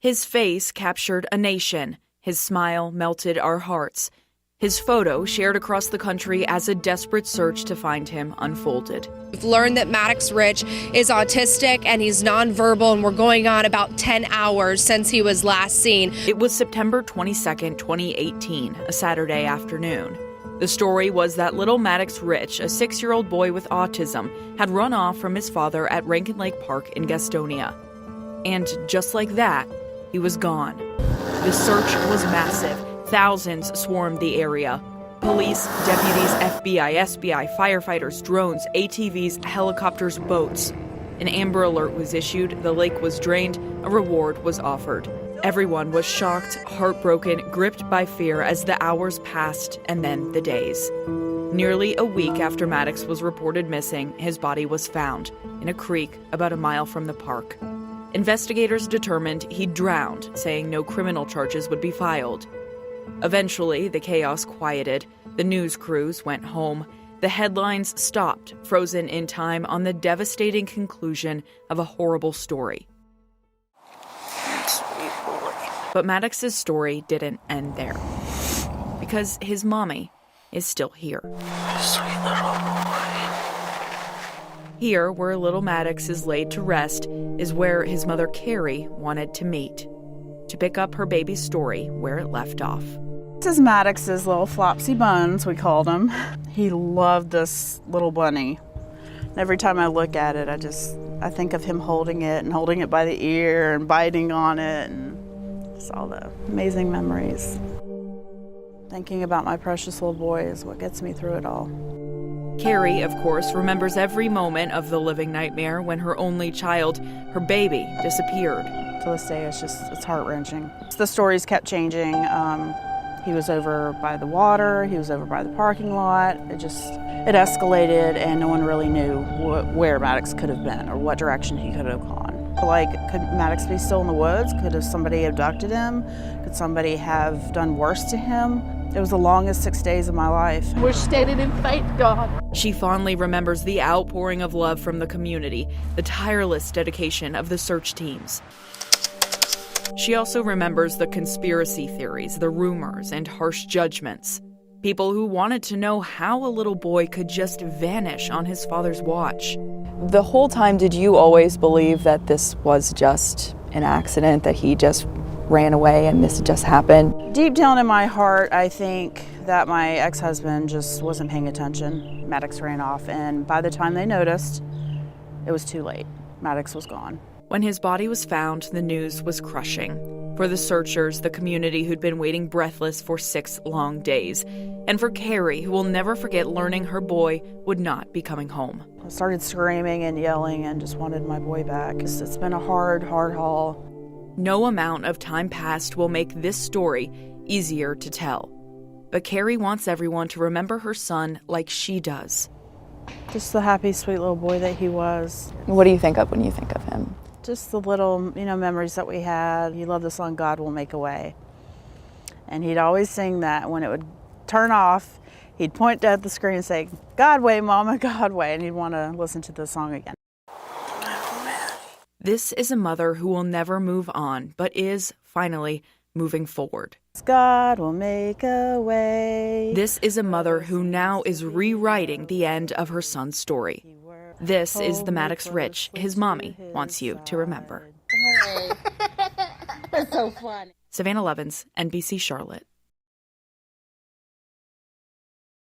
His face captured a nation. His smile melted our hearts. His photo, shared across the country as a desperate search to find him, unfolded. We've learned that Maddox Ritch is autistic and he's nonverbal, and we're going on about 10 hours since he was last seen. It was September 22nd, 2018, a Saturday afternoon. The story was that little Maddox Ritch, a 6-year-old boy with autism, had run off from his father at Rankin Lake Park in Gastonia. And just like that, he was gone. The search was massive. Thousands swarmed the area. Police, deputies, FBI, SBI, firefighters, drones, ATVs, helicopters, boats. An Amber Alert was issued, the lake was drained, a reward was offered. Everyone was shocked, heartbroken, gripped by fear as the hours passed and then the days. Nearly a week after Maddox was reported missing, his body was found in a creek about a mile from the park. Investigators determined he'd drowned, saying no criminal charges would be filed. Eventually, the chaos quieted. The news crews went home. The headlines stopped, frozen in time on the devastating conclusion of a horrible story. Sweet boy. But Maddox's story didn't end there, because his mommy is still here. Sweet little boy. Here, where little Maddox is laid to rest, is where his mother Carrie wanted to meet, to pick up her baby's story where it left off. This is Maddox's little flopsy buns, we called him. He loved this little bunny. Every time I look at it, I think of him holding it and holding it by the ear and biting on it, and just all the amazing memories. Thinking about my precious little boy is what gets me through it all. Carrie, of course, remembers every moment of the living nightmare when her only child, her baby, disappeared. To this day, it's heart-wrenching. The stories kept changing. He was over by the water, he was over by the parking lot. It it escalated, and no one really knew where Maddox could have been or what direction he could have gone. Like, could Maddox be still in the woods? Could have somebody abducted him? Could somebody have done worse to him? It was the longest 6 days of my life. We're standing in faith, God. She fondly remembers the outpouring of love from the community, the tireless dedication of the search teams. She also remembers the conspiracy theories, the rumors, and harsh judgments. People who wanted to know how a little boy could just vanish on his father's watch. The whole time, did you always believe that this was just an accident, that he just ran away and this just happened? Deep down in my heart, I think that my ex-husband just wasn't paying attention. Maddox ran off, and by the time they noticed, it was too late. Maddox was gone. When his body was found, the news was crushing. For the searchers, the community who'd been waiting breathless for 6 long days. And for Carrie, who will never forget learning her boy would not be coming home. I started screaming and yelling and just wanted my boy back. It's been a hard haul. No amount of time passed will make this story easier to tell. But Carrie wants everyone to remember her son like she does. Just the happy, sweet little boy that he was. What do you think of when you think of him? Just the little, memories that we had. He loved the song, God Will Make a Way. And he'd always sing that. When it would turn off, he'd point at the screen and say, God way, Mama, God way. And he'd want to listen to the song again. This is a mother who will never move on, but is, finally, moving forward. God will make a way. This is a mother who now is rewriting the end of her son's story. This is the Maddox Ritch his mommy wants you to remember. That's so funny. Savannah Levins, NBC Charlotte.